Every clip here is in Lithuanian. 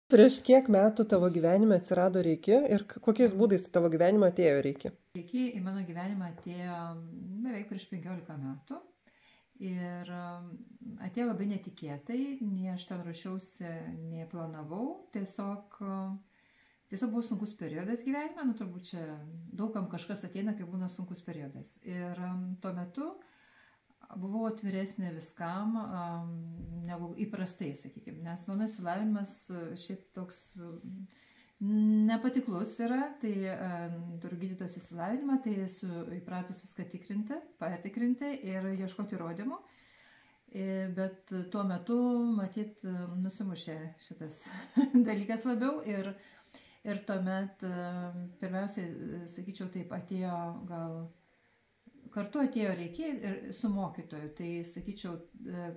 Prieš kiek metų tavo gyvenime atsirado Reiki ir kokiais būdais į tavo gyvenimą atėjo Reiki? Reiki į mano gyvenimą atėjo beveik prieš 15 metų ir atėjo labai netikėtai, nei aš ten ruošiausi, nei planavau, tiesiog buvo sunkus periodas gyvenime, turbūt čia daugam kažkas ateina, kai būna sunkus periodas. Ir tuo metu buvau atviresnė viskam negu įprastai, sakykime, nes mano išsilavinimas šiaip toks nepatiklus yra, tai turiu gydytojos išsilavinimą, tai esu įpratus viską patikrinti ir ieškoti įrodymų, bet tuo metu, matyt, nusimušė šitas dalykas labiau ir tuomet, pirmiausiai, sakyčiau, taip atėjo kartu atėjo Reiki ir su mokytoju. Tai sakyčiau,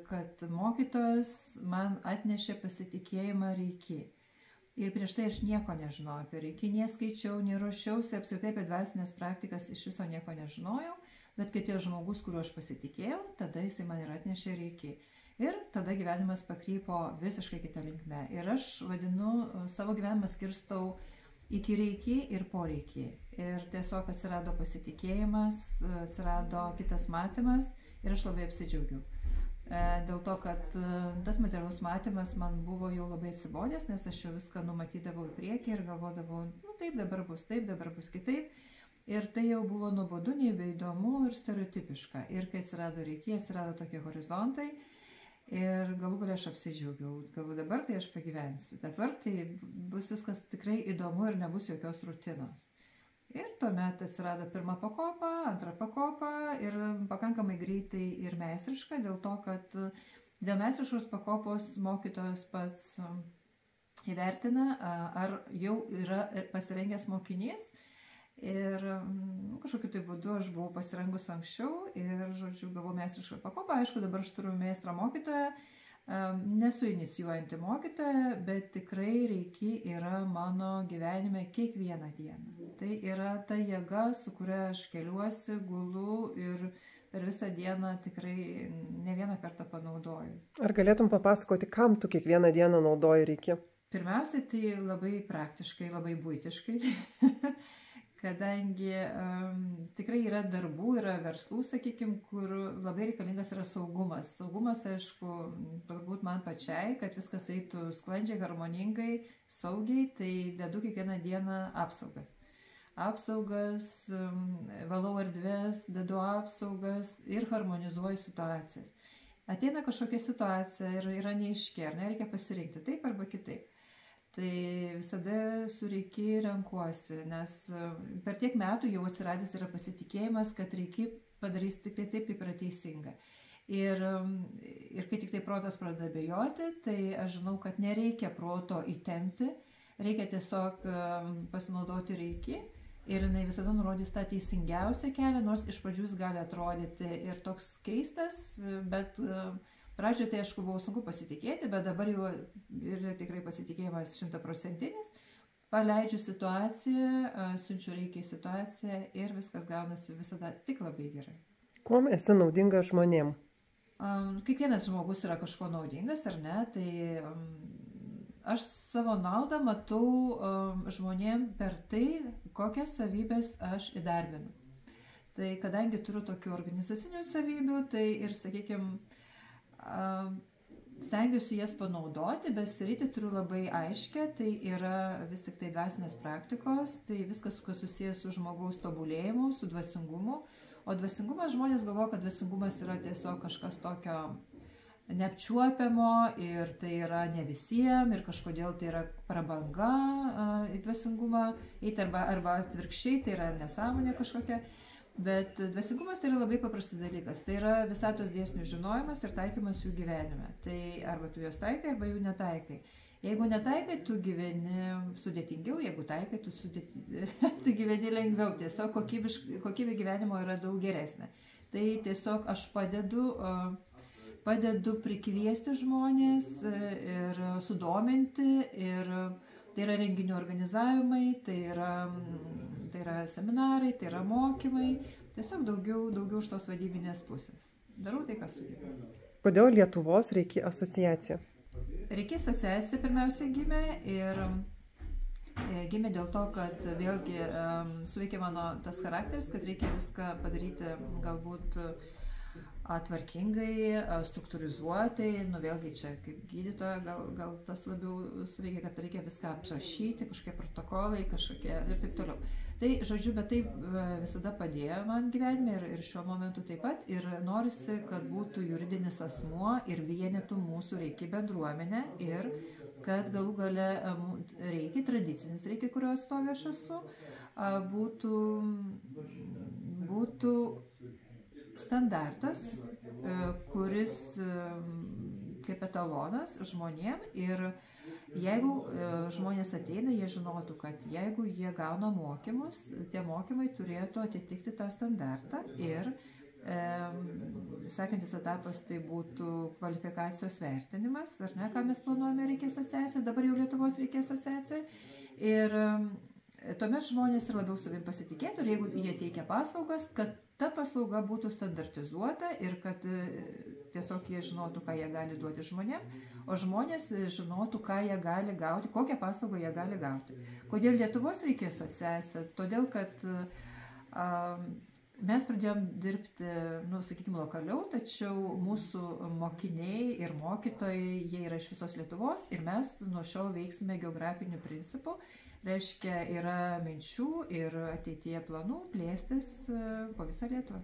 kad mokytojas man atnešė pasitikėjimą Reiki. Ir prieš tai aš nieko nežinojau apie Reiki, neskaičiau, neruošiausi, apskritai apie dvasinės praktikas iš viso nieko nežinojau, bet kai atėjo žmogus, kuriuo aš pasitikėjau, tada jisai man ir atnešė Reiki. Ir tada gyvenimas pakrypo visiškai kitą linkmę. Ir aš savo gyvenimą skirstau iki Reiki ir po Reiki. Ir tiesiog atsirado pasitikėjimas, atsirado kitas matymas ir aš labai apsidžiaugiau. Dėl to, kad tas materialus matymas man buvo jau labai atsibodęs, nes aš jau viską numatydavau į priekį ir galvodavau, taip dabar bus kitaip. Ir tai jau buvo nuobodu, nebeįdomu ir stereotipiška. Ir kai atsirado Reiki, atsirado tokie horizontai. Ir galų galia aš apsidžiaugiau, galvoju, dabar tai aš pagyvensiu, dabar tai bus viskas tikrai įdomu ir nebus jokios rutinos. Ir tuomet atsirado pirma pakopa, antra pakopa ir pakankamai greitai ir meistriška, dėl to, kad dėl meistriškos pakopos mokytojas pats įvertina, ar jau yra pasirengęs mokinys. Ir kažkokiu tai būdu aš buvau pasirengus anksčiau ir, žodžiu, gavau meistrišką pakopą. Aišku, dabar aš turiu meistrą mokytoją, nesu inicijuojanti mokytoja, bet tikrai Reiki yra mano gyvenime kiekvieną dieną. Tai yra ta jėga, su kuria aš keliuosi, gulu ir per visą dieną tikrai ne vieną kartą panaudoju. Ar galėtum papasakoti, kam tu kiekvieną dieną naudoji Reiki? Pirmiausiai, tai labai praktiškai, labai buitiškai. Kadangi tikrai yra darbų, yra verslų, sakykime, kur labai reikalingas yra saugumas. Saugumas, aišku, turbūt man pačiai, kad viskas eitų sklandžiai, harmoningai, saugiai, tai dedu kiekvieną dieną apsaugas. Valau erdvės, dedu apsaugas ir harmonizuoju situacijas. Ateina kažkokia situacija ir yra neaiški, ar ne, reikia pasirinkti taip arba kitaip. Tai visada su Reiki renkuosi, nes per tiek metų jau atsiradęs yra pasitikėjimas, kad Reiki padarys tik taip, kaip yra teisinga. Ir kai tik tai protas pradeda abejoti, tai aš žinau, kad nereikia proto įtempti, reikia tiesiog pasinaudoti Reiki ir jinai visada nurodys tą teisingiausią kelią, nors iš pradžių jis gali atrodyti ir toks keistas, bet pradžioje tai, aišku, buvo sunku pasitikėti, bet dabar jau yra tikrai pasitikėjimas 100%. Paleidžiu situaciją, siunčiu Reiki situaciją ir viskas gaunasi visada tik labai gerai. Kuom esi naudingas žmonėm? Kiekvienas žmogus yra kažko naudingas, ar ne? Tai aš savo naudą matau žmonėm per tai, kokias savybės aš įdarbinu. Tai kadangi turiu tokių organizacinių savybių, tai ir, sakykime, stengiuosi jas panaudoti, bet sritį turiu labai aiškę, tai yra vis tik tai dvasinės praktikos, tai viskas, kas susijęs su žmogaus tobulėjimu, su dvasingumu, o dvasingumas, žmonės galvoja, kad dvasingumas yra tiesiog kažkas tokio neapčiuopiamo ir tai yra ne visiems ir kažkodėl tai yra prabanga į dvasingumą eiti arba atvirkščiai, tai yra nesąmonė kažkokia. Bet dvasingumas tai yra labai paprastas dalykas. Tai yra visatos dėsnių žinojimas ir taikymas jų gyvenime. Tai arba tu juos taikai, arba jų netaikai. Jeigu netaikai, tu gyveni sudėtingiau, jeigu taikai, tu gyveni lengviau. Tiesiog kokybė gyvenimo yra daug geresnė. Tai tiesiog aš padedu prikviesti žmonės ir sudominti. Ir tai yra renginių organizavimai, tai yra seminarai, tai yra mokymai, tiesiog daugiau iš tos vadybinės pusės. Darau tai, ką sugebu. Kodėl Lietuvos Reiki asociacija? Reikės asociacija pirmiausia gimė ir gimė dėl to, kad vėlgi suveikė mano tas charakteris, kad reikia viską padaryti galbūt tvarkingai, struktūrizuotai, vėlgi čia kaip gydytoja gal tas labiau suveikia, kad reikia viską aprašyti, kažkokie protokolai, kažkokie ir taip toliau. Tai, žodžiu, bet tai visada padėjo man gyvenime ir šiuo momentu taip pat. Ir norisi, kad būtų juridinis asmuo ir vienytų mūsų Reiki bendruomenę ir kad galų gale Reiki, tradicinis Reiki, kurio atstovė aš esu, būtų standartas, kuris kaip etalonas žmonėm ir jeigu žmonės ateina, jie žinotų, kad jeigu jie gauna mokymus, tie mokymai turėtų atitikti tą standartą ir sekantis etapas tai būtų kvalifikacijos vertinimas, ar ne, ką mes planuojame Reiki asociacijoje, dabar jau Lietuvos Reiki asociacijoje ir tuomet žmonės ir labiau savim pasitikėtų ir jeigu jie teikia paslaugas, kad ta paslauga būtų standartizuota ir kad tiesiog jie žinotų, ką jie gali duoti žmonėm, o žmonės žinotų, ką jie gali gauti, kokią paslaugą jie gali gauti. Kodėl Lietuvos Reiki asociacija? Todėl, kad mes pradėjom dirbti, sakykime, lokaliau, tačiau mūsų mokiniai ir mokytojai, jie yra iš visos Lietuvos ir mes nuo šiol veiksime geografiniu principu. Reiškia, yra minčių ir ateityje planų plėstis po visą Lietuvą.